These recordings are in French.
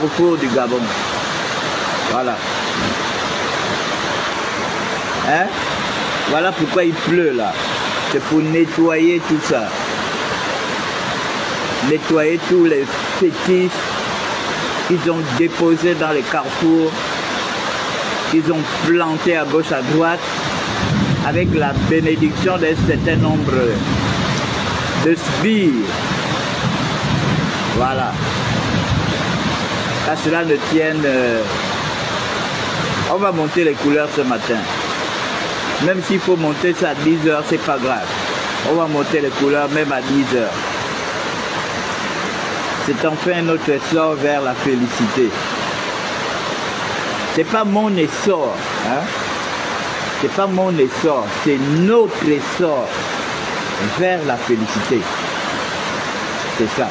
carrefours du Gabon. Voilà. Hein? Voilà pourquoi il pleut là. C'est pour nettoyer tout ça. Nettoyer tous les fétiches qu'ils ont déposés dans les carrefours, qu'ils ont plantés à gauche, à droite, avec la bénédiction d'un certain nombre de sbires. Voilà. Qu'à cela ne tienne, on va monter les couleurs ce matin. Même s'il faut monter ça à 10 heures, c'est pas grave. On va monter les couleurs même à 10 heures. C'est enfin notre essor vers la félicité. C'est pas mon essor, hein? C'est pas mon essor, c'est notre essor vers la félicité. C'est ça.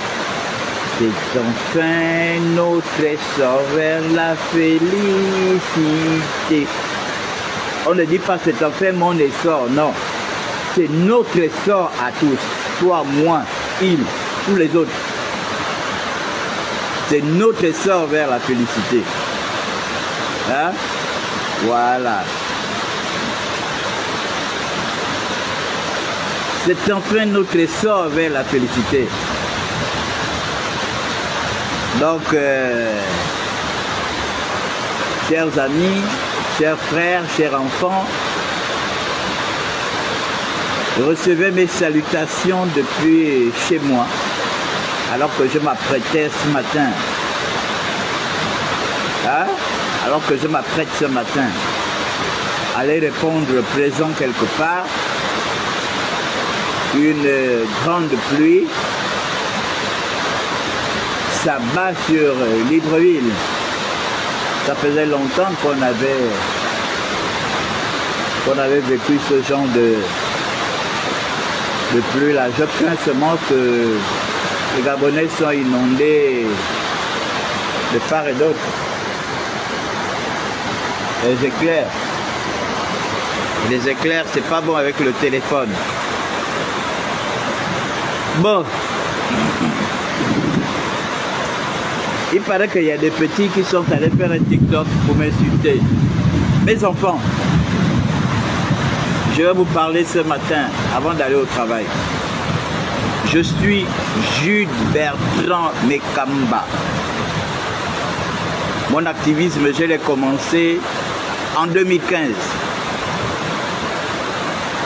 C'est enfin notre essor vers la félicité. On ne dit pas c'est enfin mon essor, non. C'est notre essor à tous. Toi, moi, il, tous les autres. C'est notre essor vers la félicité. Hein? Voilà. C'est enfin notre essor vers la félicité. Donc, chers amis, chers frères, chers enfants, recevez mes salutations depuis chez moi, alors que je m'apprêtais ce matin. Hein? Alors que je m'apprête ce matin à aller répondre présent quelque part, une grande pluie s'abat sur Libreville. Ça faisait longtemps qu'on avait vécu ce genre de pluie là. Je crains seulement que les Gabonais soient inondés de part et d'autre. Les éclairs, c'est pas bon avec le téléphone. Bon. Il paraît qu'il y a des petits qui sont allés faire un TikTok pour m'insulter. Mes enfants, je vais vous parler ce matin, avant d'aller au travail. Je suis Jude Bertrand Mekamba. Mon activisme, je l'ai commencé en 2015.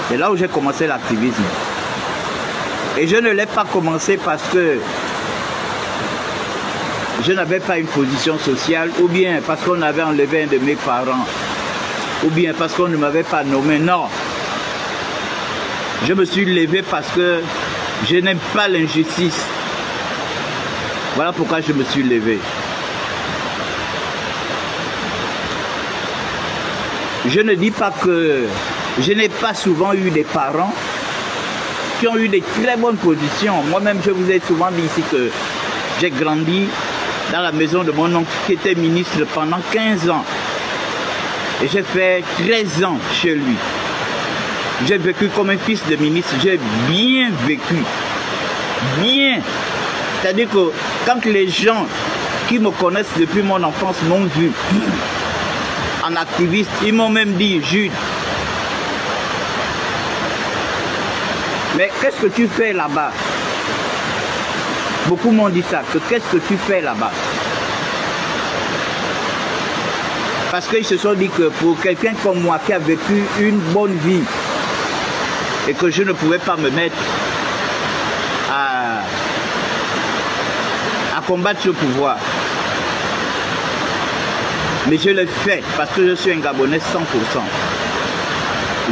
C'est là où j'ai commencé l'activisme. Et je ne l'ai pas commencé parce que je n'avais pas une position sociale, ou bien parce qu'on avait enlevé un de mes parents, ou bien parce qu'on ne m'avait pas nommé. Non. Je me suis levé parce que je n'aime pas l'injustice. Voilà pourquoi je me suis levé. Je ne dis pas que je n'ai pas souvent eu des parents qui ont eu des très bonnes positions. Moi-même, je vous ai souvent dit ici que j'ai grandi dans la maison de mon oncle qui était ministre pendant 15 ans. Et j'ai fait 13 ans chez lui. J'ai vécu comme un fils de ministre. J'ai bien vécu. Bien. C'est-à-dire que quand les gens qui me connaissent depuis mon enfance m'ont vu en activiste, ils m'ont même dit, Jude, mais qu'est-ce que tu fais là-bas? Beaucoup m'ont dit ça, que qu'est-ce que tu fais là-bas? Parce qu'ils se sont dit que pour quelqu'un comme moi qui a vécu une bonne vie et que je ne pouvais pas me mettre à combattre ce pouvoir. Mais je le fais parce que je suis un Gabonais 100%.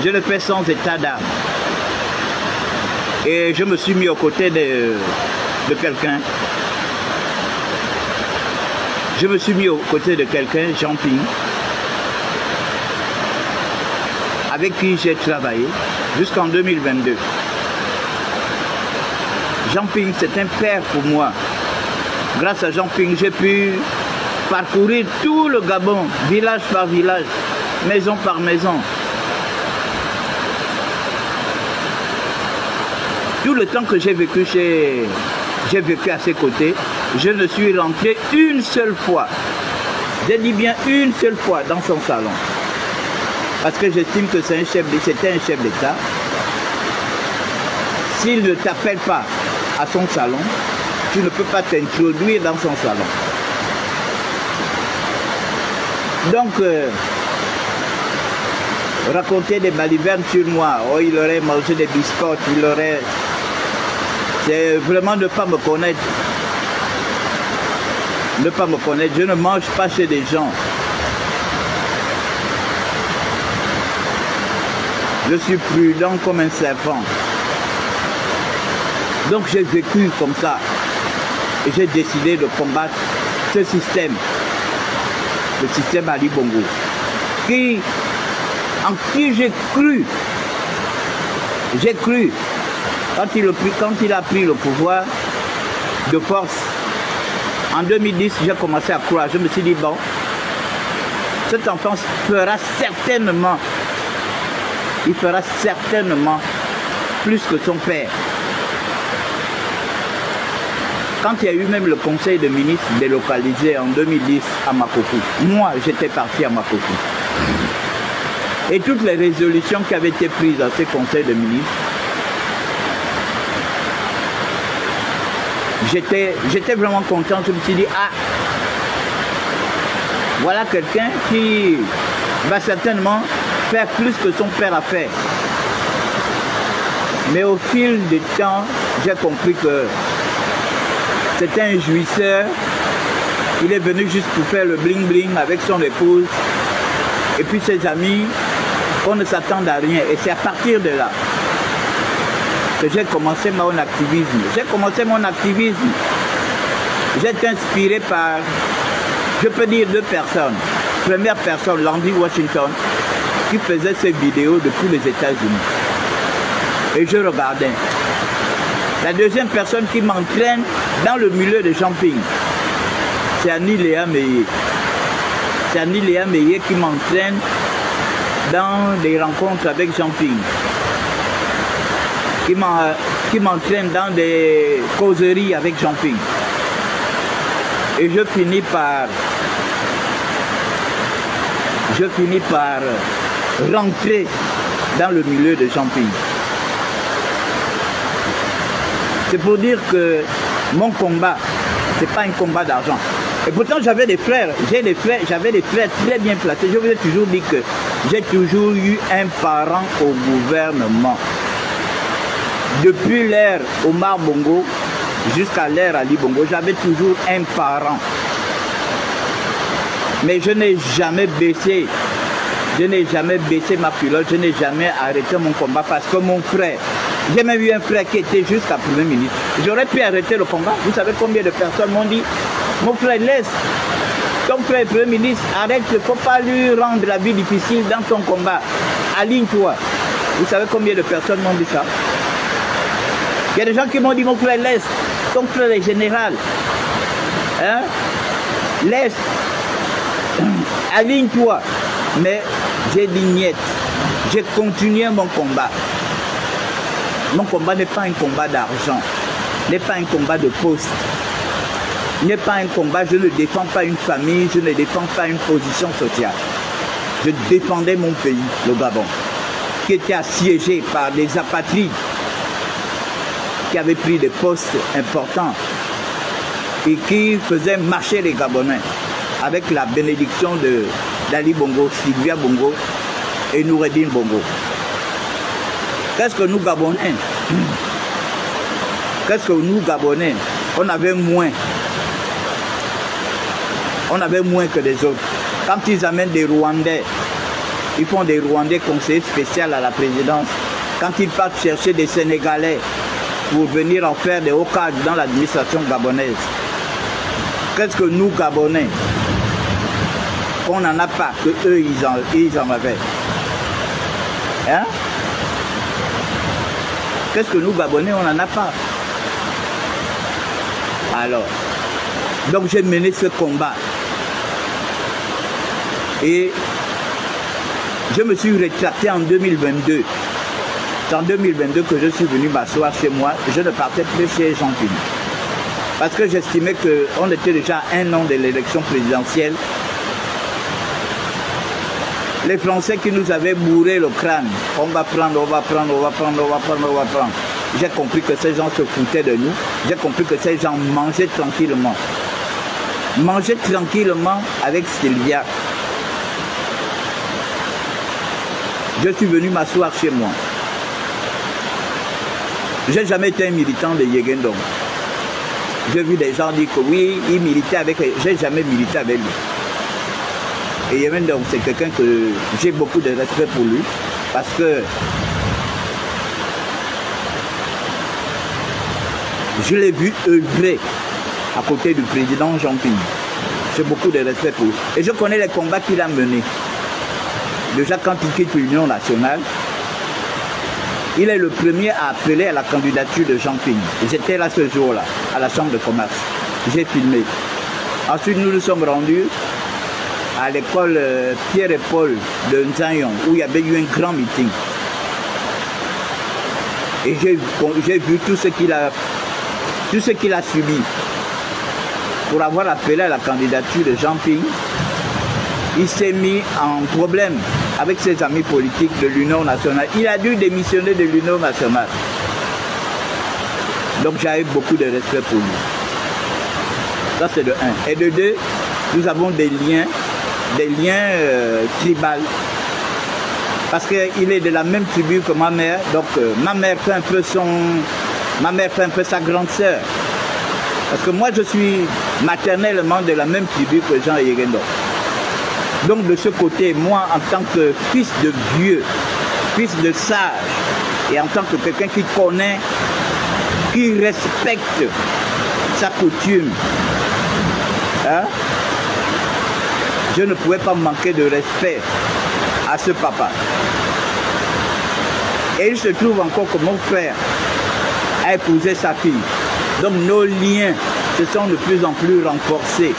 Je le fais sans état d'âme. Et je me suis mis aux côtés de quelqu'un. Je me suis mis aux côtés de quelqu'un, Jean Ping, avec qui j'ai travaillé jusqu'en 2022. Jean Ping, c'est un père pour moi. Grâce à Jean Ping, j'ai pu parcourir tout le Gabon, village par village, maison par maison. Tout le temps que j'ai vécu à ses côtés, je ne suis rentré une seule fois. J'ai dit bien une seule fois dans son salon. Parce que j'estime que c'était un chef d'État. S'il ne t'appelle pas à son salon, tu ne peux pas t'introduire dans son salon. Donc, raconter des balivernes sur moi, oh il aurait mangé des biscottes, il aurait... C'est vraiment ne pas me connaître. Ne pas me connaître, je ne mange pas chez des gens. Je suis prudent comme un serpent. Donc j'ai vécu comme ça. Et j'ai décidé de combattre ce système. Le système Ali Bongo. En qui j'ai cru. J'ai cru. Quand il a pris le pouvoir de force, en 2010, j'ai commencé à croire. Je me suis dit, bon, cet enfant fera certainement, il fera certainement plus que son père. Quand il y a eu même le conseil de ministres délocalisé en 2010 à Makoko, moi j'étais parti à Makoko. Et toutes les résolutions qui avaient été prises dans ces conseils de ministres, j'étais vraiment content. Je me suis dit, ah, voilà quelqu'un qui va certainement faire plus que son père a fait. Mais au fil du temps, j'ai compris que c'était un jouisseur. Il est venu juste pour faire le bling bling avec son épouse et puis ses amis. On ne s'attend à rien. Et c'est à partir de là que j'ai commencé mon activisme. J'ai commencé mon activisme. J'ai été inspiré par, je peux dire, deux personnes. Première personne, Landy Washington, qui faisait ses vidéos depuis les États-Unis. Et je regardais. La deuxième personne qui m'entraîne dans le milieu de jumping, c'est Annie Léa Meillet. C'est Annie Léa Meillet qui m'entraîne dans des rencontres avec jumping, qui m'entraîne dans des causeries avec jumping. Et je finis par rentrer dans le milieu de jumping. C'est pour dire que mon combat, c'est pas un combat d'argent. Et pourtant j'avais des frères, j'avais des frères très bien placés. Je vous ai toujours dit que j'ai toujours eu un parent au gouvernement. Depuis l'ère Omar Bongo jusqu'à l'ère Ali Bongo, j'avais toujours un parent. Mais je n'ai jamais baissé. Je n'ai jamais baissé ma culotte, je n'ai jamais arrêté mon combat parce que mon frère, j'ai même eu un frère qui était jusqu'à Premier ministre. J'aurais pu arrêter le combat. Vous savez combien de personnes m'ont dit, mon frère, laisse ton frère est Premier ministre, arrête, il ne faut pas lui rendre la vie difficile dans son combat. Aligne-toi. Vous savez combien de personnes m'ont dit ça? Il y a des gens qui m'ont dit, mon frère, laisse, ton frère est général. Hein? Laisse. Aligne-toi. Mais j'ai dit niet. J'ai continué mon combat. Mon combat n'est pas un combat d'argent, n'est pas un combat de poste, n'est pas un combat, je ne défends pas une famille, je ne défends pas une position sociale. Je défendais mon pays, le Gabon, qui était assiégé par des apatrides qui avaient pris des postes importants et qui faisaient marcher les Gabonais avec la bénédiction d'Ali Bongo, Sylvia Bongo et Noureddine Bongo. Qu'est-ce que nous Gabonais? Qu'est-ce que nous Gabonais? On avait moins. On avait moins que les autres. Quand ils amènent des Rwandais, ils font des Rwandais conseillers spéciaux à la présidence. Quand ils partent chercher des Sénégalais pour venir en faire des hauts cadres dans l'administration gabonaise. Qu'est-ce que nous Gabonais? On n'en a pas, que eux ils en avaient. Hein? Qu'est-ce que nous Gabonais, on n'en a pas? Alors, donc j'ai mené ce combat. Et je me suis rétracté en 2022. C'est en 2022 que je suis venu m'asseoir chez moi. Je ne partais plus chez Jean-Pierre. Parce que j'estimais qu'on était déjà à 1 an de l'élection présidentielle. Les Français qui nous avaient bourré le crâne, on va prendre, on va prendre, on va prendre, on va prendre, on va prendre. J'ai compris que ces gens se foutaient de nous. J'ai compris que ces gens mangeaient tranquillement. Mangeaient tranquillement avec Sylvia. Je suis venu m'asseoir chez moi. J'ai jamais été un militant de Yegendom. J'ai vu des gens dire que oui, il militait avec... J'ai jamais milité avec lui. Et Yegendom, c'est quelqu'un que j'ai beaucoup de respect pour lui. Parce que je l'ai vu œuvrer à côté du président Jean-Ping. J'ai beaucoup de respect pour lui. Et je connais les combats qu'il a menés. Déjà quand il quitte l'Union nationale, il est le premier à appeler à la candidature de Jean-Ping. J'étais là ce jour-là, à la chambre de commerce. J'ai filmé. Ensuite, nous nous sommes rendus à l'école Pierre et Paul de Nzayon, où il y avait eu un grand meeting. Et j'ai vu tout ce qu'il a subi pour avoir appelé à la candidature de Jean-Ping. Il s'est mis en problème avec ses amis politiques de l'Union nationale. Il a dû démissionner de l'Union nationale. Donc j'avais beaucoup de respect pour lui. Ça c'est de 1. Et de 2, nous avons des liens tribaux. Parce qu'il est de la même tribu que ma mère. Donc ma mère fait un peu sa grande sœur. Parce que moi je suis maternellement de la même tribu que Jean Yegendom. Donc de ce côté, moi en tant que fils de vieux, fils de sage, et en tant que quelqu'un qui connaît, qui respecte sa coutume, hein, je ne pouvais pas manquer de respect à ce papa. Et il se trouve encore que mon frère a épousé sa fille. Donc nos liens se sont de plus en plus renforcés.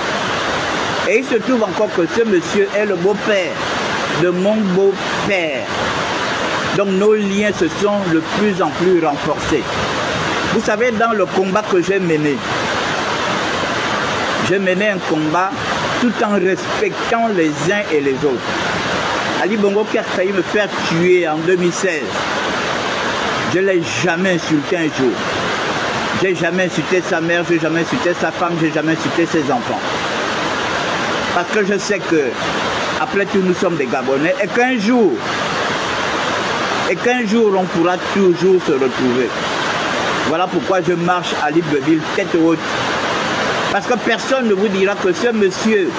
Et il se trouve encore que ce monsieur est le beau-père de mon beau-père. Donc nos liens se sont de plus en plus renforcés. Vous savez, dans le combat que j'ai mené un combat tout en respectant les uns et les autres. Ali Bongo qui a failli me faire tuer en 2016, je ne l'ai jamais insulté un jour. Je n'ai jamais insulté sa mère, je n'ai jamais insulté sa femme, je n'ai jamais insulté ses enfants. Parce que je sais que, après tout, nous sommes des Gabonais et qu'un jour, on pourra toujours se retrouver. Voilà pourquoi je marche à Libreville tête haute. Parce que personne ne vous dira que ce monsieur,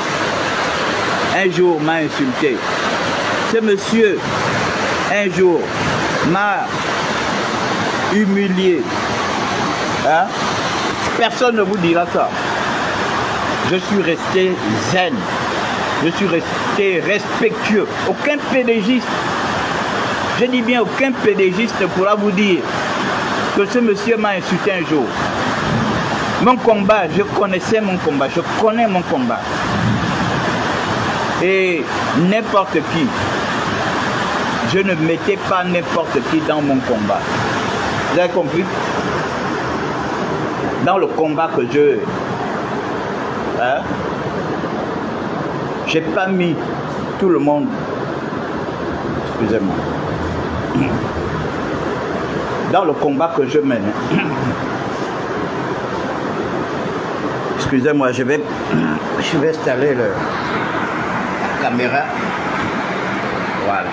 un jour, m'a insulté. Ce monsieur, un jour, m'a humilié. Hein? Personne ne vous dira ça. Je suis resté zen. Je suis resté respectueux. Aucun pédégiste, je dis bien aucun pédégiste pourra vous dire que ce monsieur m'a insulté un jour. Mon combat, je connaissais mon combat. Je connais mon combat. Et n'importe qui, je ne mettais pas n'importe qui dans mon combat. Vous avez compris? Dans le combat que je... Hein? J'ai pas mis tout le monde. Excusez-moi. Dans le combat que je mène. Excusez-moi, je vais installer la caméra. Voilà.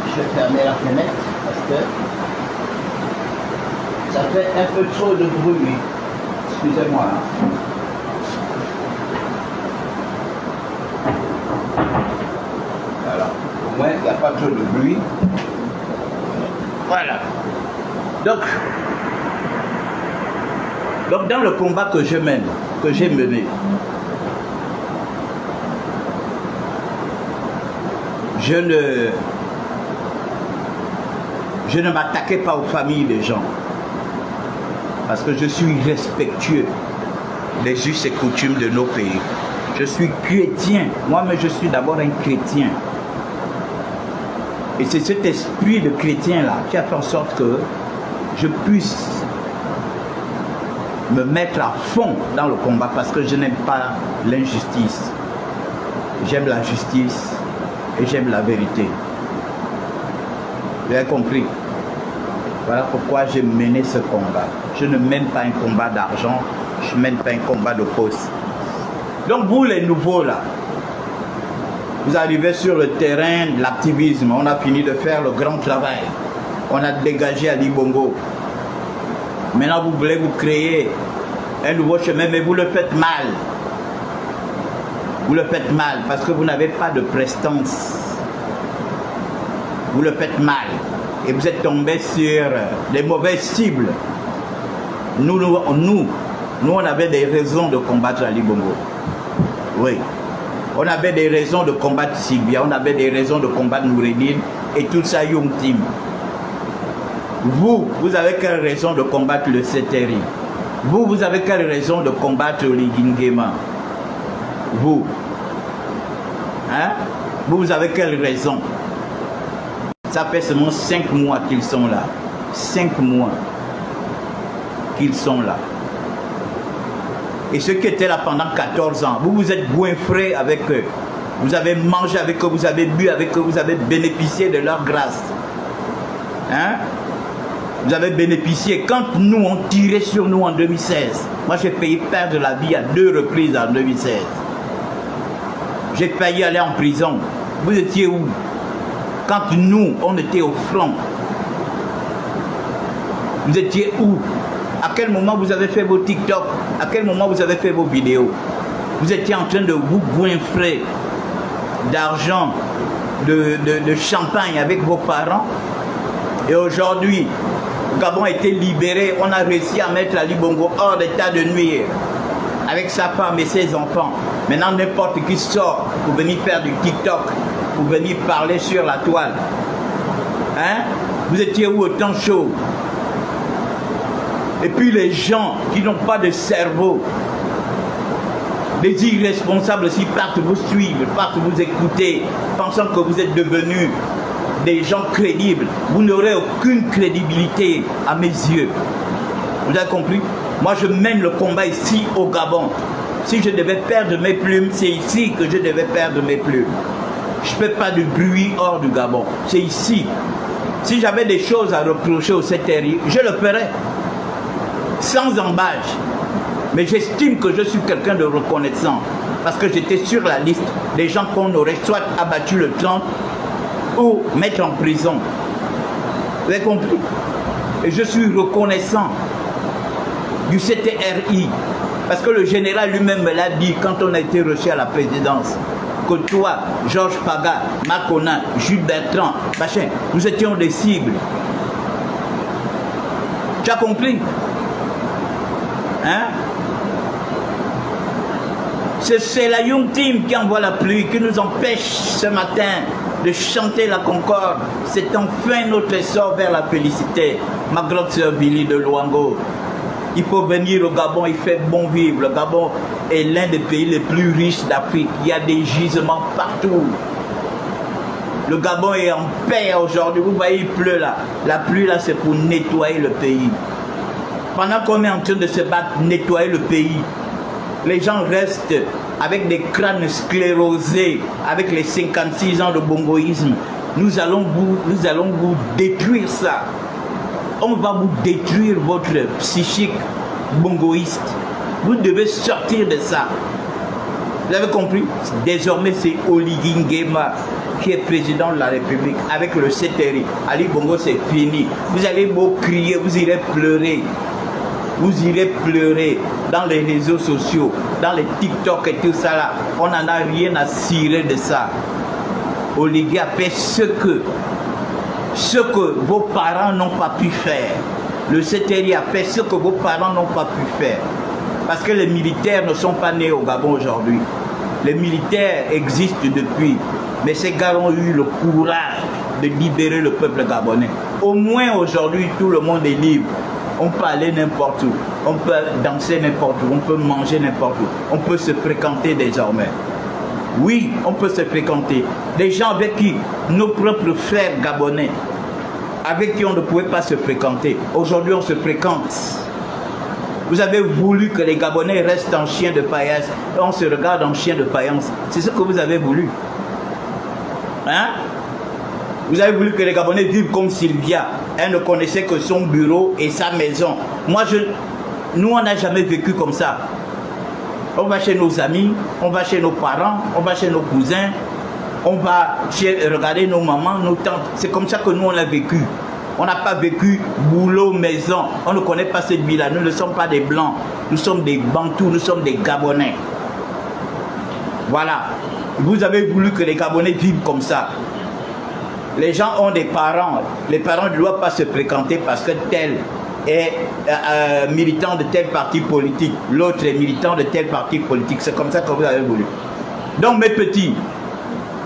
Je vais fermer la fenêtre parce que ça fait un peu trop de bruit. Excusez-moi. Voilà. Au moins, il n'y a pas trop de bruit. Voilà. Donc, dans le combat que je mène, que j'ai mené, je ne m'attaquais pas aux familles des gens. Parce que je suis respectueux des us et coutumes de nos pays. Je suis chrétien. Moi-même, je suis d'abord un chrétien. Et c'est cet esprit de chrétien-là qui a fait en sorte que je puisse me mettre à fond dans le combat parce que je n'aime pas l'injustice. J'aime la justice et j'aime la vérité. Vous avez compris? Voilà pourquoi j'ai mené ce combat. Je ne mène pas un combat d'argent, je ne mène pas un combat de poste. Donc vous les nouveaux là, vous arrivez sur le terrain de l'activisme, on a fini de faire le grand travail. On a dégagé Ali Bongo. Maintenant vous voulez vous créer un nouveau chemin, mais vous le faites mal. Vous le faites mal parce que vous n'avez pas de prestance. Vous le faites mal. Et vous êtes tombé sur les mauvaises cibles. Nous, on avait des raisons de combattre Ali Bongo. Oui. On avait des raisons de combattre Sylvia, on avait des raisons de combattre Noureddine et tout ça, Young Team. Vous avez quelle raison de combattre le CTRI? Vous avez quelle raison de combattre l'Iguingema? Vous. Hein? Vous avez quelle raison? Ça fait seulement 5 mois qu'ils sont là. 5 mois qu'ils sont là. Et ceux qui étaient là pendant 14 ans, vous vous êtes goinfrés avec eux. Vous avez mangé avec eux, vous avez bu avec eux, vous avez bénéficié de leur grâce. Hein? Vous avez bénéficié. Quand nous, on tirait sur nous en 2016, moi j'ai failli perdre la vie à 2 reprises en 2016. J'ai failli aller en prison. Vous étiez où? Quand nous, on était au front. Vous étiez où? À quel moment vous avez fait vos TikTok? À quel moment vous avez fait vos vidéos? Vous étiez en train de vous goinfrer d'argent, de champagne avec vos parents. Et aujourd'hui, Gabon a été libéré. On a réussi à mettre Ali Bongo hors d'état de nuire avec sa femme et ses enfants. Maintenant, n'importe qui sort pour venir faire du TikTok, pour venir parler sur la toile. Hein? Vous étiez où au temps chaud? Et puis les gens qui n'ont pas de cerveau, les irresponsables aussi partent vous suivre, partent vous écouter, pensant que vous êtes devenus des gens crédibles. Vous n'aurez aucune crédibilité à mes yeux. Vous avez compris? Moi je mène le combat ici au Gabon. Si je devais perdre mes plumes, c'est ici que je devais perdre mes plumes. Je ne fais pas de bruit hors du Gabon. C'est ici. Si j'avais des choses à reprocher au CTRI, je le ferais. Sans embâche. Mais j'estime que je suis quelqu'un de reconnaissant. Parce que j'étais sur la liste des gens qu'on aurait soit abattu le 30 ou mettre en prison. Vous avez compris? Et je suis reconnaissant du CTRI. Parce que le général lui-même me l'a dit quand on a été reçu à la présidence. Que toi, Georges Paga, Makona, Jules Bertrand, machin, nous étions des cibles. Tu as compris? Hein? C'est la Young Team qui envoie la pluie, qui nous empêche ce matin de chanter la concorde. C'est enfin notre essor vers la félicité. Ma grande sœur Billy de Luango. Il faut venir au Gabon, il fait bon vivre. Le Gabon est l'un des pays les plus riches d'Afrique. Il y a des gisements partout. Le Gabon est en paix aujourd'hui. Vous voyez, il pleut là. La pluie là, c'est pour nettoyer le pays. Pendant qu'on est en train de se battre, nettoyer le pays, les gens restent avec des crânes sclérosés, avec les 56 ans de bongoïsme. Nous allons vous détruire ça. On va vous détruire votre psychique bongoïste. Vous devez sortir de ça. Vous avez compris? Désormais, c'est Oligui Nguema qui est président de la République avec le CTRI. Ali Bongo, c'est fini. Vous allez beau crier, vous irez pleurer. Vous irez pleurer dans les réseaux sociaux, dans les TikTok et tout ça là. On n'en a rien à cirer de ça. Oligui a fait ce que vos parents n'ont pas pu faire. Le CTRI a fait ce que vos parents n'ont pas pu faire. Parce que les militaires ne sont pas nés au Gabon aujourd'hui. Les militaires existent depuis. Mais ces gars ont eu le courage de libérer le peuple gabonais. Au moins aujourd'hui, tout le monde est libre. On peut aller n'importe où. On peut danser n'importe où. On peut manger n'importe où. On peut se fréquenter désormais. Oui, on peut se fréquenter. Des gens avec qui nos propres frères gabonais, avec qui on ne pouvait pas se fréquenter. Aujourd'hui, on se fréquente. Vous avez voulu que les Gabonais restent en chien de paillasse. On se regarde en chien de faïence. C'est ce que vous avez voulu. Hein? Vous avez voulu que les Gabonais vivent comme Sylvia. Elle ne connaissait que son bureau et sa maison. Nous, on n'a jamais vécu comme ça. On va chez nos amis, on va chez nos parents, on va chez nos cousins, on va regarder nos mamans, nos tantes. C'est comme ça que nous, on a vécu. On n'a pas vécu boulot, maison. On ne connaît pas cette vie-là. Nous ne sommes pas des Blancs. Nous sommes des Bantous, nous sommes des Gabonais. Voilà. Vous avez voulu que les Gabonais vivent comme ça. Les gens ont des parents. Les parents ne doivent pas se fréquenter parce que tel est militant de tel parti politique. L'autre est militant de tel parti politique. C'est comme ça que vous avez voulu. Donc mes petits,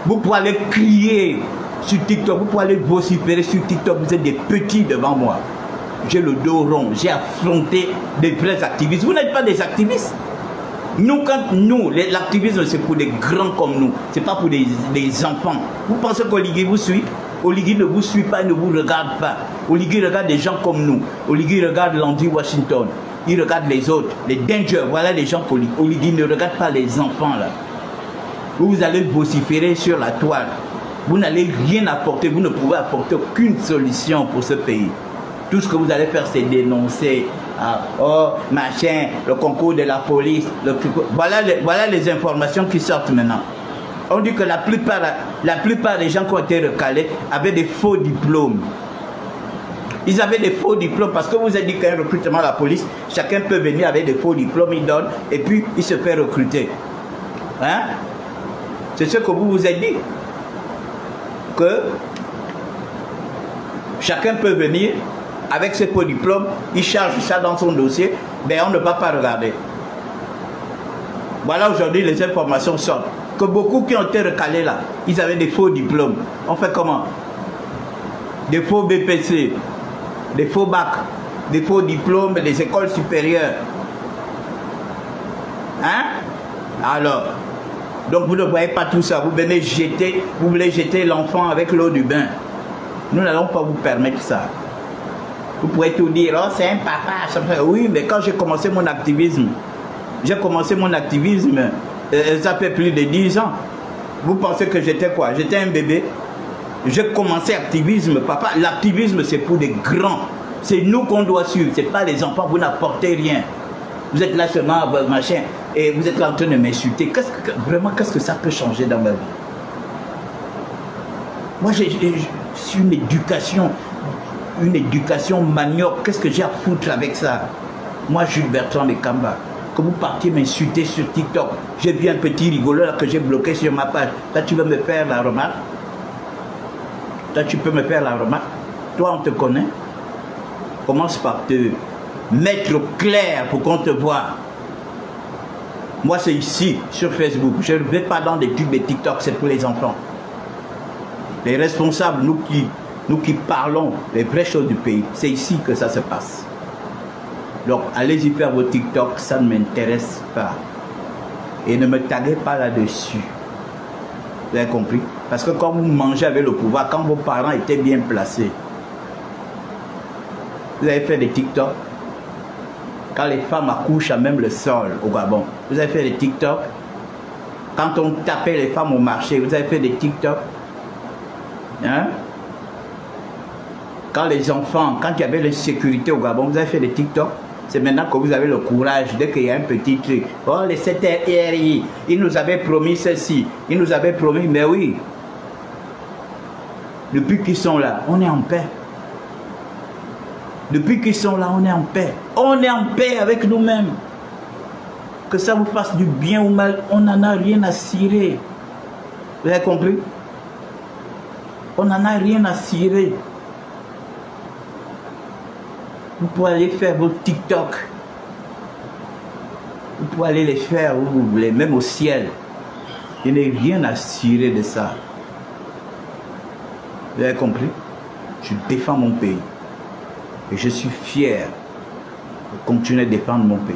vous pouvez aller crier sur TikTok, vous pouvez aller vociférer sur TikTok, vous êtes des petits devant moi. J'ai le dos rond, j'ai affronté des vrais activistes. Vous n'êtes pas des activistes. Nous, l'activisme c'est pour des grands comme nous, c'est pas pour des enfants. Vous pensez qu'Oligui vous suit? Oligui ne vous suit pas, il ne vous regarde pas. Oligui regarde des gens comme nous. Oligui regarde Landy Washington. Il regarde les autres, les dangers. Voilà les gens qu'Oligui. Oligui ne regarde pas les enfants là. Vous allez vociférer sur la toile. Vous n'allez rien apporter. Vous ne pouvez apporter aucune solution pour ce pays. Tout ce que vous allez faire, c'est dénoncer. Ah, oh, machin, le concours de la police. Voilà les informations qui sortent maintenant. On dit que la plupart des gens qui ont été recalés avaient des faux diplômes. Ils avaient des faux diplômes parce que vous avez dit qu'un recrutement à la police, chacun peut venir avec des faux diplômes, il donne et puis il se fait recruter. Hein? C'est ce que vous vous êtes dit. Que chacun peut venir avec ses faux diplômes, il charge ça dans son dossier, mais on ne va pas regarder. Voilà aujourd'hui les informations sortent. Que beaucoup qui ont été recalés là, ils avaient des faux diplômes. On fait comment? Des faux BPC, des faux bacs, des faux diplômes des écoles supérieures. Hein? Alors, donc vous ne voyez pas tout ça. Vous venez jeter, vous voulez jeter l'enfant avec l'eau du bain. Nous n'allons pas vous permettre ça. Vous pouvez tout dire, oh c'est un papa. Oui, mais quand j'ai commencé mon activisme, ça fait plus de 10 ans. Vous pensez que j'étais quoi? J'étais un bébé. J'ai commencé l'activisme, papa. L'activisme, c'est pour des grands. C'est nous qu'on doit suivre. C'est pas les enfants, vous n'apportez rien. Vous êtes là seulement, machin, et vous êtes là en train de m'insulter. Vraiment, qu'est-ce que ça peut changer dans ma vie? Moi, j'ai une éducation manioc. Qu'est-ce que j'ai à foutre avec ça? Moi, Jules Bertrand de Kamba. Que vous partiez m'insulter sur TikTok. J'ai vu un petit rigolo là que j'ai bloqué sur ma page. Là, tu veux me faire la remarque? Là, tu peux me faire la remarque? Toi, on te connaît. Commence par te mettre au clair pour qu'on te voie. Moi, c'est ici, sur Facebook. Je ne vais pas dans des tubes et TikTok, c'est pour les enfants. Les responsables, nous qui parlons les vraies choses du pays, c'est ici que ça se passe. Donc, allez-y faire vos TikTok, ça ne m'intéresse pas. Et ne me taguez pas là-dessus. Vous avez compris? Parce que quand vous mangez avec le pouvoir, quand vos parents étaient bien placés, vous avez fait des TikTok. Quand les femmes accouchent à même le sol au Gabon, vous avez fait des TikTok. Quand on tapait les femmes au marché, vous avez fait des TikTok. Hein? Quand les enfants, quand il y avait l'insécurité au Gabon, vous avez fait des TikTok. C'est maintenant que vous avez le courage, dès qu'il y a un petit truc. Oh, les CTRI, ils nous avaient promis ceci, ils nous avaient promis, mais oui. Depuis qu'ils sont là, on est en paix. Depuis qu'ils sont là, on est en paix. On est en paix avec nous-mêmes. Que ça vous fasse du bien ou mal, on n'en a rien à cirer. Vous avez compris? On n'en a rien à cirer. Vous pouvez aller faire vos TikTok. Vous pouvez aller les faire où vous voulez, même au ciel. Il n'y a rien à cirer de ça. Vous avez compris? Je défends mon pays. Et je suis fier de continuer à défendre mon pays.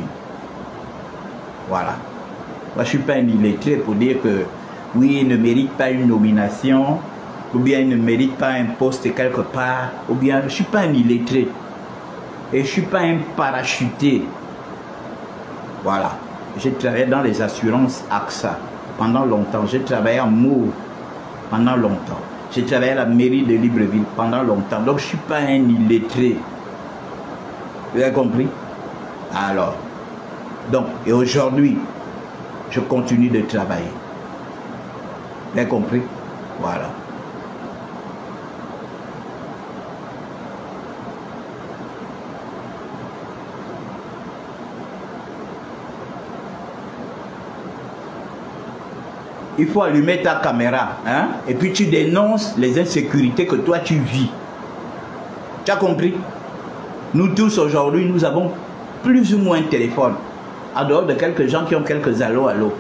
Voilà. Moi, je ne suis pas un illettré pour dire que oui, il ne mérite pas une nomination, ou bien il ne mérite pas un poste quelque part, ou bien je ne suis pas un illettré. Et je ne suis pas un parachuté. Voilà. J'ai travaillé dans les assurances AXA pendant longtemps. J'ai travaillé en Mour pendant longtemps. J'ai travaillé à la mairie de Libreville pendant longtemps. Donc je ne suis pas un illettré. Vous avez compris? Alors, donc, et aujourd'hui, je continue de travailler. Vous avez compris? Voilà. Il faut allumer ta caméra, hein? Et puis tu dénonces les insécurités que toi tu vis. Tu as compris? Nous tous aujourd'hui, nous avons plus ou moins un téléphone. En dehors de quelques gens qui ont quelques allo.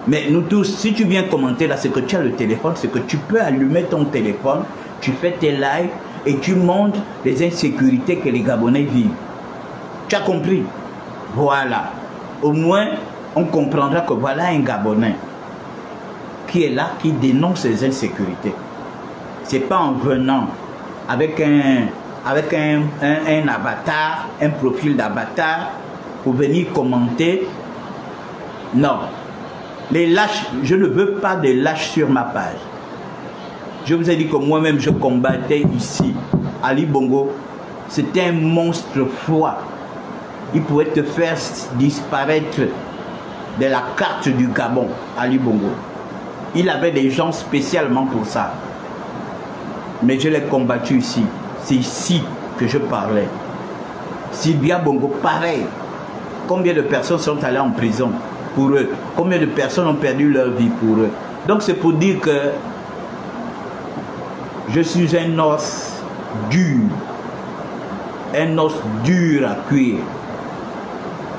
Mais nous tous, si tu viens commenter là, c'est que tu as le téléphone, c'est que tu peux allumer ton téléphone, tu fais tes lives et tu montres les insécurités que les Gabonais vivent. Tu as compris? Voilà. Au moins, on comprendra que voilà un Gabonais qui est là, qui dénonce les insécurités. C'est pas en venant avec un avatar, un profil d'avatar pour venir commenter. Non. Les lâches, je ne veux pas de lâches sur ma page. Je vous ai dit que moi-même je combattais ici. Ali Bongo, c'était un monstre froid. Il pouvait te faire disparaître de la carte du Gabon, Ali Bongo. Il avait des gens spécialement pour ça. Mais je l'ai combattu ici. C'est ici que je parlais. Sylvia Bongo, pareil. Combien de personnes sont allées en prison pour eux? Combien de personnes ont perdu leur vie pour eux? Donc c'est pour dire que je suis un os dur. Un os dur à cuire.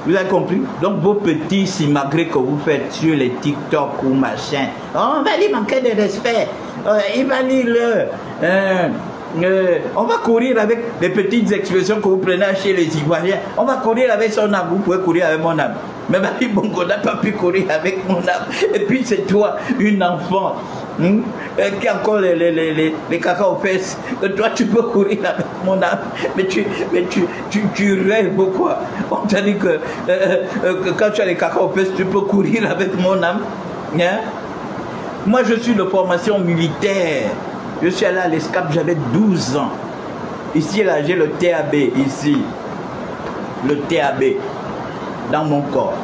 Vous avez compris? Donc vos petits simagrées que vous faites sur les TikTok ou machin, oh, on va lui manquer de respect. Il va lire on va courir avec les petites expressions que vous prenez chez les Ivoiriens. On va courir avec son âme. Vous pouvez courir avec mon âme. Mais Ali Bongo n'a pas pu courir avec mon âme. Et puis c'est toi, une enfant, qui a encore les caca aux fesses. Toi tu peux courir avec mon âme. Mais tu rêves pourquoi? On t'a dit que quand tu as les caca aux fesses, tu peux courir avec mon âme. Hein? Moi je suis de formation militaire. Je suis allé à l'ESCAP, j'avais 12 ans. Ici, là, j'ai le TAB, ici. Le TAB, dans mon corps.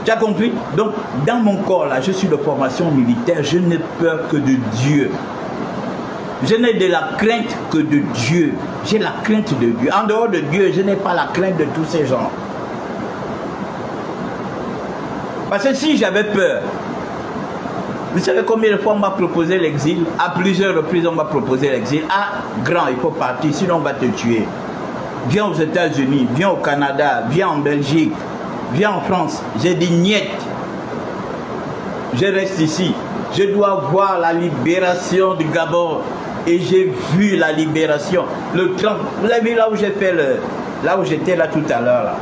Tu as compris? Donc, dans mon corps, là, je suis de formation militaire. Je n'ai peur que de Dieu. Je n'ai de la crainte que de Dieu. J'ai la crainte de Dieu. En dehors de Dieu, je n'ai pas la crainte de tous ces gens. Parce que si j'avais peur, vous savez combien de fois on m'a proposé l'exil? À plusieurs reprises, on m'a proposé l'exil. Ah, grand, il faut partir, sinon on va te tuer. Viens aux États-Unis, viens au Canada, viens en Belgique, viens en France. J'ai dit niet. Je reste ici. Je dois voir la libération du Gabon. Et j'ai vu la libération. Le 30, vous avez vu là où j'ai fait là où j'étais là tout à l'heure là.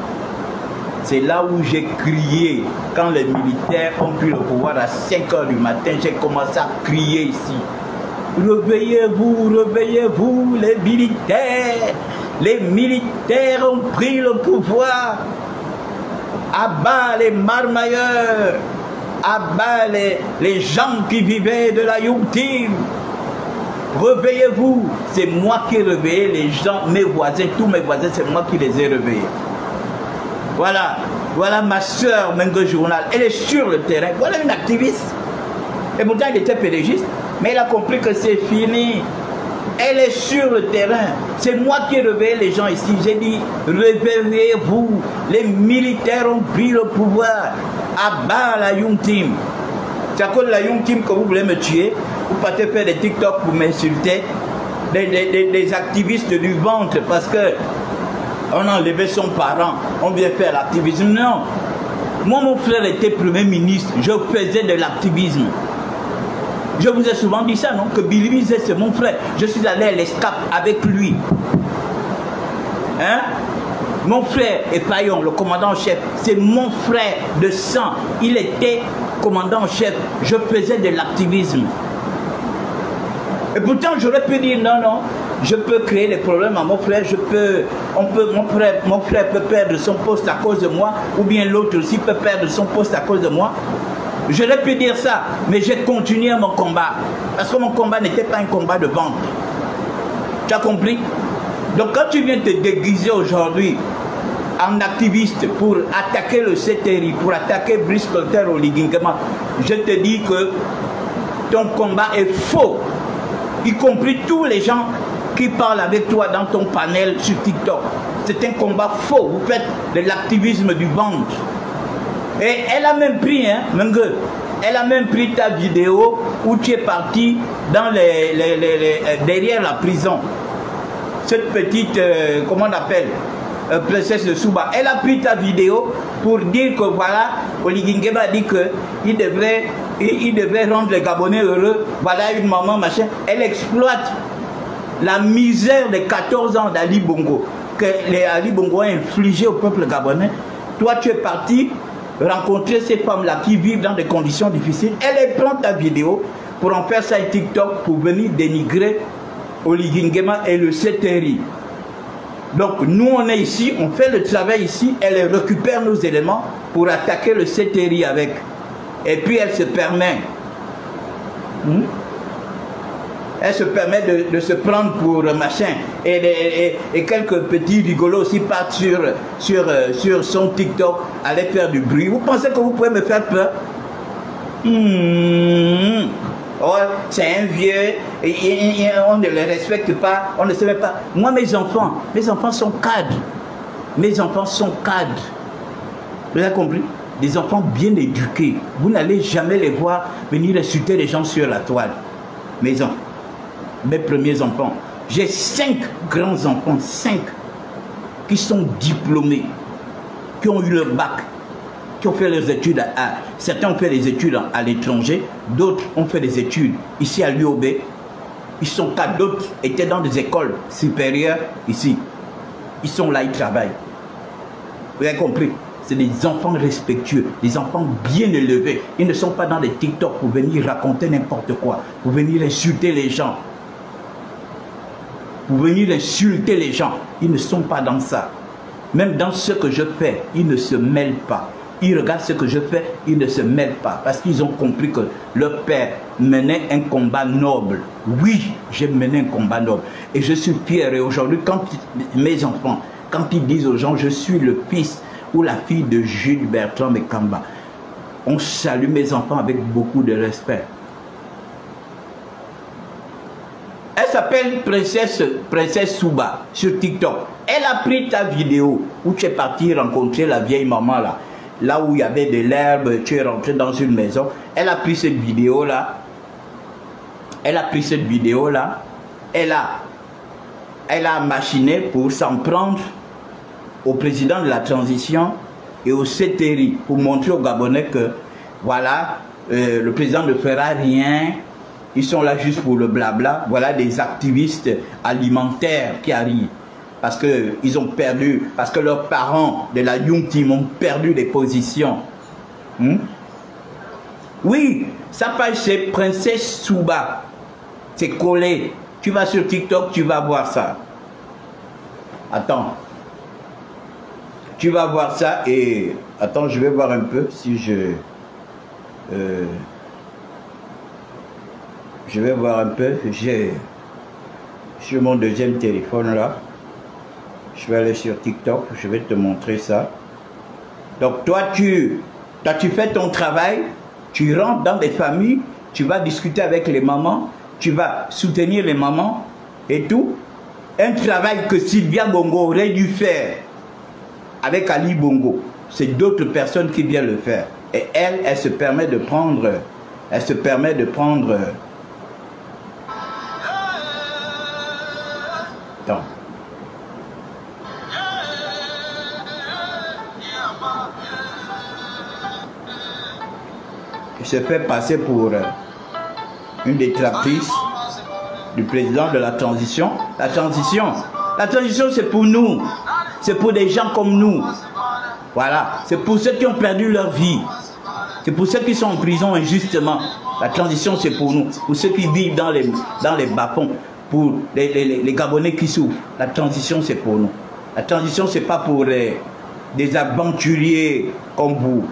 C'est là où j'ai crié, quand les militaires ont pris le pouvoir à 5 h du matin, j'ai commencé à crier ici. Réveillez-vous, réveillez-vous, les militaires. Les militaires ont pris le pouvoir. À bas les marmailleurs, à bas les gens qui vivaient de la Youtime. Réveillez-vous. C'est moi qui ai réveillé les gens, mes voisins, tous mes voisins, c'est moi qui les ai réveillés. Voilà, voilà ma soeur Mengo Journal, elle est sur le terrain, voilà une activiste. Et pourtant elle était pédagogiste, mais elle a compris que c'est fini. Elle est sur le terrain. C'est moi qui ai réveillé les gens ici. J'ai dit, réveillez-vous. Les militaires ont pris le pouvoir. À bas la Young Team. C'est à cause de la Young Team que vous voulez me tuer. Vous partez faire des TikTok pour m'insulter. Des activistes du ventre parce que on a enlevé son parent, on vient faire l'activisme. Non. Moi, mon frère était Premier ministre. Je faisais de l'activisme. Je vous ai souvent dit ça, non? Que Billy Bizet, c'est mon frère. Je suis allé à l'ESCAP avec lui. Hein? Mon frère Epayon, le commandant en chef, c'est mon frère de sang. Il était commandant en chef. Je faisais de l'activisme. Et pourtant, j'aurais pu dire non, non. je peux créer des problèmes à mon frère, mon frère peut perdre son poste à cause de moi, ou bien l'autre aussi peut perdre son poste à cause de moi. J'aurais pu dire ça, mais j'ai continué mon combat. Parce que mon combat n'était pas un combat de vente. Tu as compris? Donc quand tu viens te déguiser aujourd'hui en activiste pour attaquer le CTRI, pour attaquer Brice Clotaire au Ligingema, je te dis que ton combat est faux. Y compris tous les gens qui parlent avec toi dans ton panel sur TikTok. C'est un combat faux. Vous faites de l'activisme du ventre. Et elle a même pris, hein, Mengue, elle a même pris ta vidéo où tu es parti dans derrière la prison. Cette petite, comment on appelle, princesse de Souba. Elle a pris ta vidéo pour dire que voilà, Oligingema a dit qu'il devrait rendre les Gabonais heureux. Voilà une maman, machin. Elle exploite la misère de 14 ans d'Ali Bongo, que Ali Bongo a infligé au peuple gabonais. Toi, tu es parti rencontrer ces femmes-là qui vivent dans des conditions difficiles. Elle prend ta vidéo pour en faire ça un TikTok pour venir dénigrer Oligingema et le CTRI. Donc nous on est ici, on fait le travail ici, elle récupère nos éléments pour attaquer le CTRI avec. Et puis elle se permet, elle se permet de se prendre pour machin. Et quelques petits rigolos aussi partent sur son TikTok, aller faire du bruit. Vous pensez que vous pouvez me faire peur? Oh, c'est un vieux, on ne le respecte pas, on ne sait même pas. Moi, mes enfants sont cadres. Mes enfants sont cadres. Vous avez compris? Des enfants bien éduqués. Vous n'allez jamais les voir venir insulter les gens sur la toile. Mes enfants, mes premiers enfants. J'ai 5 grands enfants, 5, qui sont diplômés, qui ont eu le bac, qui ont fait leurs études certains ont fait des études à l'étranger, d'autres ont fait des études ici à l'UOB. Ils sont quatre, d'autres étaient dans des écoles supérieures ici. Ils sont là, ils travaillent. Vous avez compris? C'est des enfants respectueux, des enfants bien élevés. Ils ne sont pas dans des TikTok pour venir raconter n'importe quoi, pour venir insulter les gens. Pour venir insulter les gens. Ils ne sont pas dans ça. Même dans ce que je fais, ils ne se mêlent pas. Ils regardent ce que je fais, ils ne se mêlent pas. Parce qu'ils ont compris que leur père menait un combat noble. Oui, j'ai mené un combat noble. Et je suis fier. Et aujourd'hui, quand mes enfants, quand ils disent aux gens, je suis le fils ou la fille de Jules Bertrand Mekamba, on salue mes enfants avec beaucoup de respect. Elle s'appelle Princesse Souba sur TikTok. Elle a pris ta vidéo où tu es parti rencontrer la vieille maman là. Là où il y avait de l'herbe, tu es rentré dans une maison. Elle a pris cette vidéo là. Elle a pris cette vidéo là. Elle a machiné pour s'en prendre au président de la transition et au CTRI pour montrer aux Gabonais que voilà, le président ne fera rien. Ils sont là juste pour le blabla. Voilà des activistes alimentaires qui arrivent. Parce qu'ils ont perdu, parce que leurs parents de la Young Team ont perdu des positions. Oui, sa page c'est Princesse Souba. C'est collé. Tu vas sur TikTok, tu vas voir ça. Attends. Tu vas voir ça et... Attends, je vais voir un peu si je... je vais voir un peu. J'ai sur mon deuxième téléphone là. Je vais aller sur TikTok, je vais te montrer ça. Donc toi, tu fais ton travail, tu rentres dans des familles, tu vas discuter avec les mamans, tu vas soutenir les mamans et tout. Un travail que Sylvia Bongo aurait dû faire avec Ali Bongo. C'est d'autres personnes qui viennent le faire. Et elle se permet de prendre... Elle se permet de prendre... Attends. Il se fait passer pour une détractrice du président de la transition. La transition c'est pour nous. C'est pour des gens comme nous. Voilà. C'est pour ceux qui ont perdu leur vie. C'est pour ceux qui sont en prison injustement. La transition c'est pour nous. Pour ceux qui vivent dans les bas-fonds. pour les Gabonais qui souffrent. La transition, c'est pour nous. La transition, c'est pas pour des aventuriers comme vous.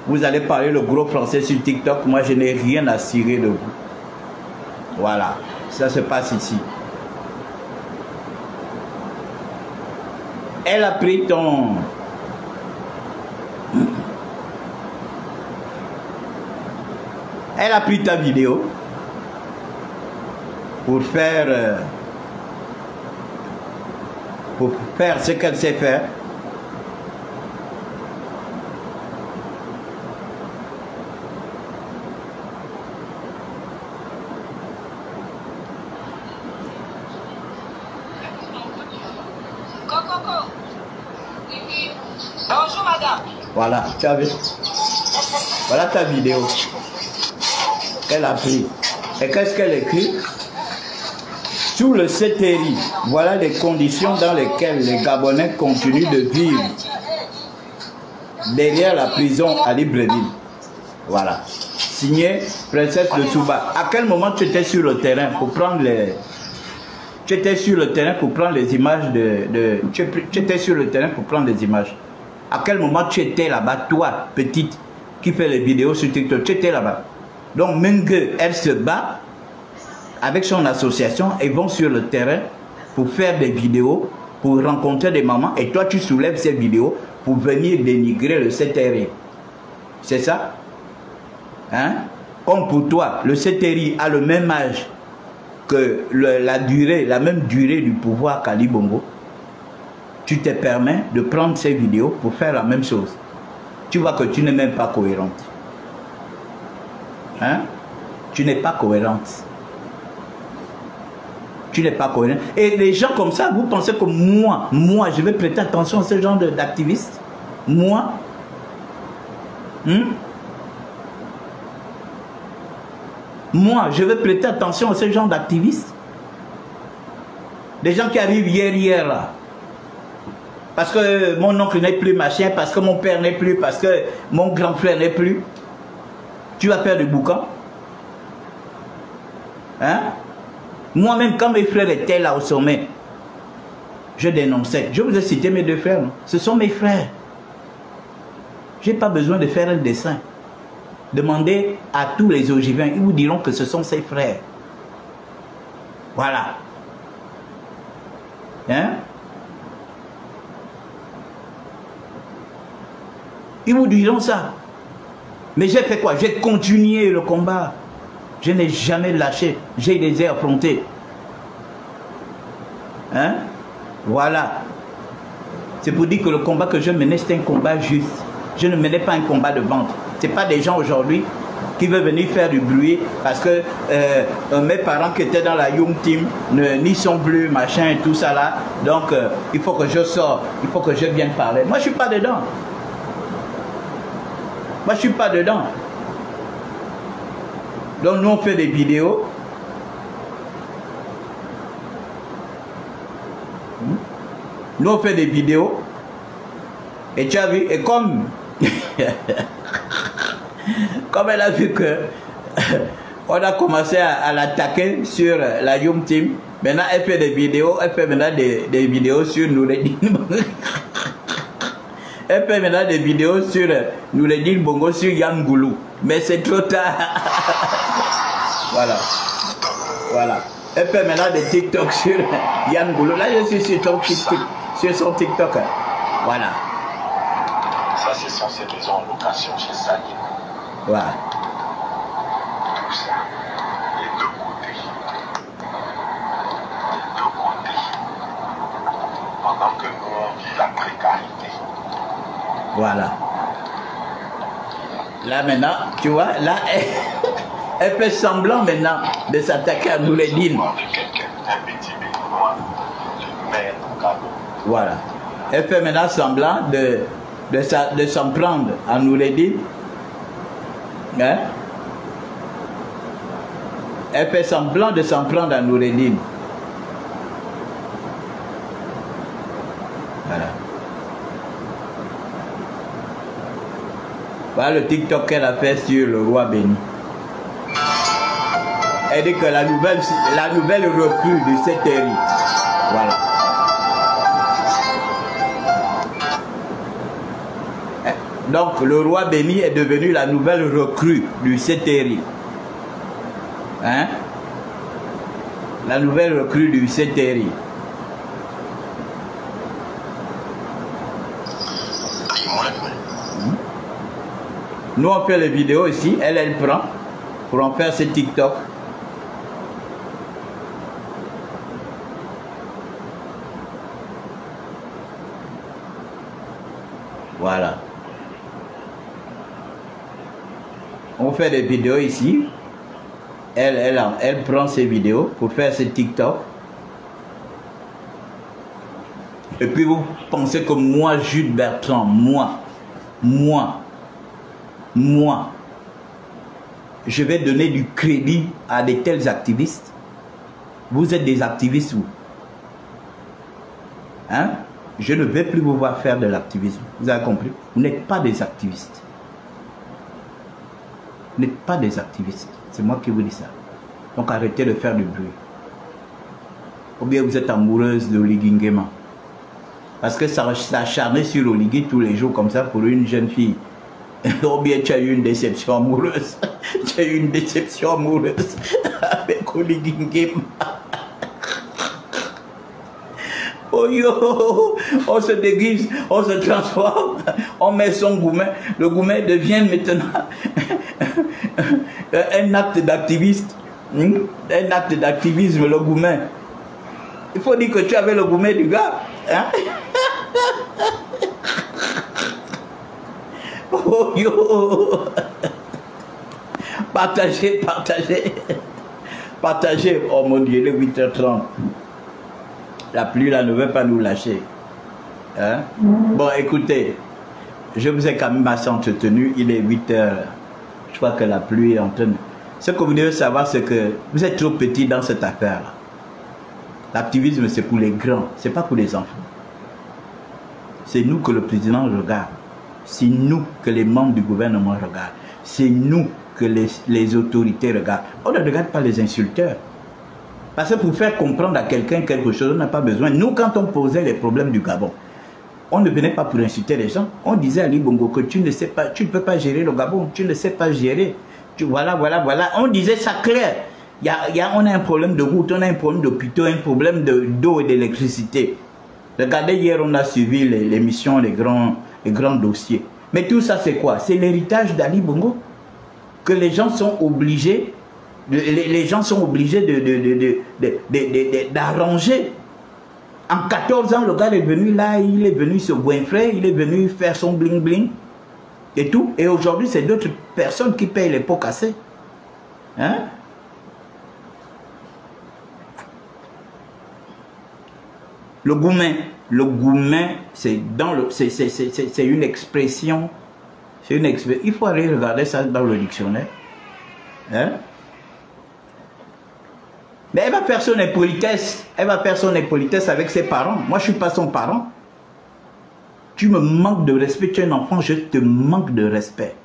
Vous allez parler le gros français sur TikTok. Moi, je n'ai rien à cirer de vous. Voilà. Ça se passe ici. Elle a pris ton... Elle a pris ta vidéo pour faire ce qu'elle sait faire. Bonjour madame. Voilà, tu as vu? Voilà ta vidéo qu'elle a pris. Et qu'est-ce qu'elle écrit? Sous le CTRI, voilà les conditions dans lesquelles les Gabonais continuent de vivre derrière la prison à Libreville. Voilà. Signé Princesse de Souba. À quel moment tu étais sur le terrain pour prendre les... Tu étais sur le terrain pour prendre les images Tu étais sur le terrain pour prendre les images. À quel moment tu étais là-bas, toi, petite, qui fait les vidéos sur TikTok, tu étais là-bas. Donc, Mengue, elle se bat avec son association et vont sur le terrain pour faire des vidéos, pour rencontrer des mamans. Et toi, tu soulèves ces vidéos pour venir dénigrer le CTRI. C'est ça? Hein? Comme pour toi, le CTRI a le même âge que la même durée du pouvoir qu'Ali Bongo. Tu te permets de prendre ces vidéos pour faire la même chose. Tu vois que tu n'es même pas cohérente. Hein? Tu n'es pas cohérente. Tu n'es pas cohérente. Et les gens comme ça, vous pensez que moi, je vais prêter attention à ce genre d'activistes? Moi? Moi, je vais prêter attention à ce genre d'activistes? Des gens qui arrivent hier là. Parce que mon oncle n'est plus machin, parce que mon père n'est plus, parce que mon grand frère n'est plus. Tu vas faire du boucan? Hein? Moi-même, quand mes frères étaient là au sommet, je dénonçais. Je vous ai cité mes deux frères. Non? Ce sont mes frères. Je n'ai pas besoin de faire un dessin. Demandez à tous les ogiviens, ils vous diront que ce sont ses frères. Voilà. Hein? Ils vous diront ça. Mais j'ai fait quoi? J'ai continué le combat. Je n'ai jamais lâché. J'ai les ai affrontés. Hein? Voilà. C'est pour dire que le combat que je menais, c'était un combat juste. Je ne menais pas un combat de vente. Ce n'est pas des gens aujourd'hui qui veulent venir faire du bruit parce que mes parents qui étaient dans la Young Team n'y sont plus, machin et tout ça là. Donc, il faut que je sorte. Il faut que je vienne parler. Moi, je ne suis pas dedans. Moi, je ne suis pas dedans. Donc, nous, on fait des vidéos. Nous, on fait des vidéos. Et tu as vu, et comme... comme elle a vu que... on a commencé à l'attaquer sur la Young Team. Maintenant, elle fait des vidéos. Elle fait maintenant des vidéos sur Noureddine. Elle fait maintenant des vidéos sur Noureddine Bongo, sur Yann Goulou. Mais c'est trop tard. Voilà. Voilà. Elle fait maintenant des TikTok sur Yann Goulou. Là, je suis sur son TikTok. Voilà. Ça, c'est censé maison en location chez Sani. Voilà. Tout ça. Les deux côtés. Les deux côtés. Pendant que nous, on vit la précarité. Voilà. Là maintenant, tu vois, là, elle fait semblant maintenant de s'attaquer à Noureddine. Voilà. Elle fait maintenant semblant de s'en prendre à Noureddine. Hein? Elle fait semblant de s'en prendre à Noureddine. Voilà. Voilà le TikTok qu'elle a fait sur le roi béni. Elle dit que la nouvelle recrue de cette série. Voilà. Donc le roi Béni est devenu la nouvelle recrue du CTRI. Hein? La nouvelle recrue du CTRI. Nous on fait les vidéos ici, elle prend pour en faire ses TikTok. Voilà. On fait des vidéos ici. Elle prend ses vidéos pour faire ses TikTok. Et puis vous pensez que moi, Jude Bertrand, moi, je vais donner du crédit à de tels activistes? Vous êtes des activistes, vous. Hein? Je ne vais plus vous voir faire de l'activisme. Vous avez compris? Vous n'êtes pas des activistes. Vous n'êtes pas des activistes. C'est moi qui vous dis ça. Donc arrêtez de faire du bruit. Ou bien vous êtes amoureuse de Oligui Nguema. Parce que ça s'acharne sur Oligui tous les jours comme ça pour une jeune fille. Ou bien tu as eu une déception amoureuse. Tu as eu une déception amoureuse avec Oligui Nguema. Oh yo, on se déguise, on se transforme, on met son goumet. Le goumet devient maintenant un acte d'activiste. Un acte d'activisme, le goumet. Il faut dire que tu avais le goumet du gars. Hein? Oh yo. Partagez, partagez. Partagez. Oh mon Dieu, il est 8h30. La pluie là ne veut pas nous lâcher. Hein? Bon, écoutez, je vous ai quand même assez entretenu. Il est 8h. Je crois que la pluie est en train de... Ce que vous devez savoir, c'est que vous êtes trop petit dans cette affaire-là. L'activisme, c'est pour les grands, c'est pas pour les enfants. C'est nous que le président regarde. C'est nous que les membres du gouvernement regardent. C'est nous que les autorités regardent. On ne regarde pas les insulteurs. Parce que pour faire comprendre à quelqu'un quelque chose, on n'a pas besoin. Nous, quand on posait les problèmes du Gabon, on ne venait pas pour insulter les gens. On disait à Ali Bongo que tu ne sais pas, tu ne peux pas gérer le Gabon, tu ne sais pas gérer. Voilà. On disait ça clair. On a un problème de route, on a un problème d'hôpitaux, un problème d'eau et d'électricité. Regardez, hier, on a suivi l'émission, les grands dossiers. Mais tout ça, c'est quoi? C'est l'héritage d'Ali Bongo que les gens sont obligés. Les gens sont obligés d'arranger. En 14 ans, le gars est venu là, il est venu se goinfrer, il est venu faire son bling bling et tout. Et aujourd'hui, c'est d'autres personnes qui payent les pots cassés. Hein? Le goumet, c'est une expression. Il faut aller regarder ça dans le dictionnaire. Hein? Mais elle va faire son impolitesse. Elle va faire son impolitesse avec ses parents. Moi, je ne suis pas son parent. Tu me manques de respect. Tu es un enfant, je te manque de respect.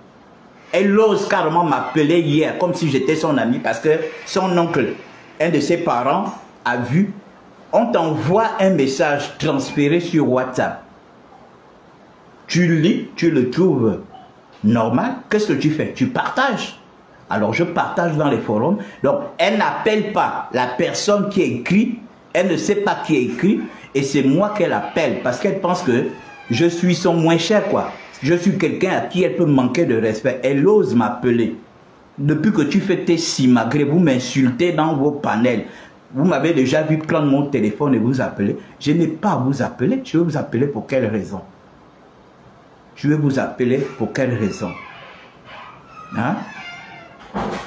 Elle ose carrément m'appeler hier comme si j'étais son ami parce que son oncle, un de ses parents, a vu. On t'envoie un message transféré sur WhatsApp. Tu lis, tu le trouves normal. Qu'est-ce que tu fais? Tu partages. Alors je partage dans les forums. Donc elle n'appelle pas la personne qui écrit. Elle ne sait pas qui écrit. Et c'est moi qu'elle appelle. Parce qu'elle pense que je suis son moins cher quoi. Je suis quelqu'un à qui elle peut manquer de respect. Elle ose m'appeler. Depuis que tu fais tes simagrées, vous m'insultez dans vos panels. Vous m'avez déjà vu prendre mon téléphone et vous appeler. Je n'ai pas à vous appeler. Je vais vous appeler pour quelle raison? Je vais vous appeler pour quelle raison? Hein?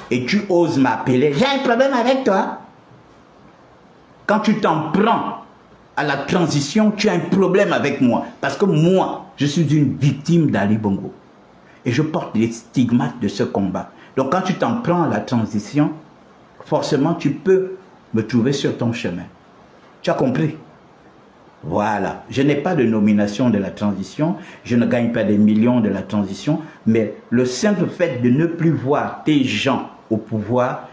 Et tu oses m'appeler. J'ai un problème avec toi. Quand tu t'en prends à la transition, tu as un problème avec moi. Parce que moi, je suis une victime d'Ali Bongo. Et je porte les stigmates de ce combat. Donc quand tu t'en prends à la transition, forcément tu peux me trouver sur ton chemin. Tu as compris? Voilà. Je n'ai pas de nomination de la transition. Je ne gagne pas des millions de la transition. Mais le simple fait de ne plus voir tes gens au pouvoir,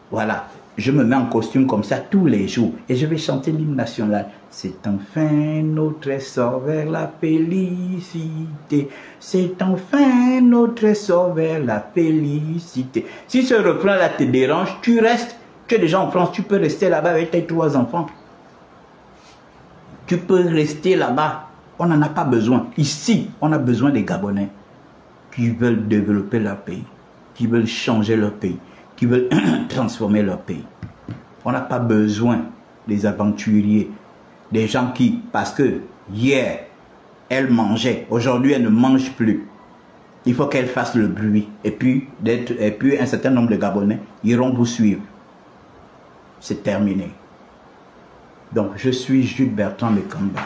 voilà, je me mets en costume comme ça tous les jours et je vais chanter l'hymne national. C'est enfin notre essor vers la félicité. C'est enfin notre essor vers la félicité. Si ce refrain-là te dérange, tu restes. Tu es déjà en France, tu peux rester là-bas avec tes 3 enfants. Tu peux rester là-bas. On n'en a pas besoin. Ici, on a besoin des Gabonais qui veulent développer leur pays, qui veulent changer leur pays, qui veulent transformer leur pays. On n'a pas besoin des aventuriers, des gens qui, parce que hier, elle mangeait, aujourd'hui elle ne mange plus. Il faut qu'elle fasse le bruit. Et puis un certain nombre de Gabonais iront vous suivre. C'est terminé. Donc je suis Jules Bertrand Mekamba.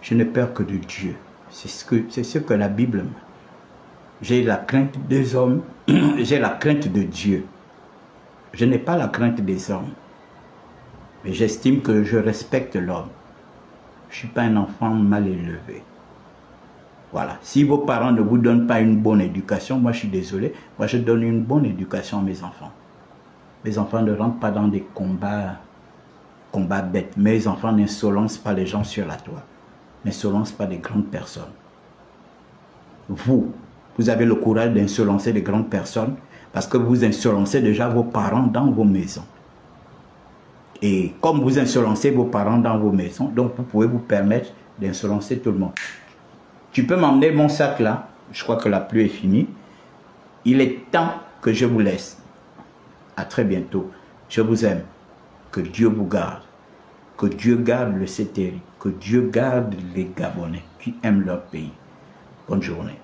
Je n'ai peur que de Dieu. C'est ce que la Bible me. J'ai la crainte des hommes, j'ai la crainte de Dieu. Je n'ai pas la crainte des hommes. Mais j'estime que je respecte l'homme. Je ne suis pas un enfant mal élevé. Voilà. Si vos parents ne vous donnent pas une bonne éducation, moi je suis désolé, moi je donne une bonne éducation à mes enfants. Mes enfants ne rentrent pas dans des combats bêtes. Mes enfants n'insolencent pas les gens sur la toile. N'insolencent pas des grandes personnes. Vous avez le courage d'insolencer des grandes personnes parce que vous insolencez déjà vos parents dans vos maisons. Et comme vous insolencez vos parents dans vos maisons, donc vous pouvez vous permettre d'insolencer tout le monde. Tu peux m'emmener mon sac là, je crois que la pluie est finie. Il est temps que je vous laisse. À très bientôt. Je vous aime. Que Dieu vous garde. Que Dieu garde le CTRI. Que Dieu garde les Gabonais qui aiment leur pays. Bonne journée.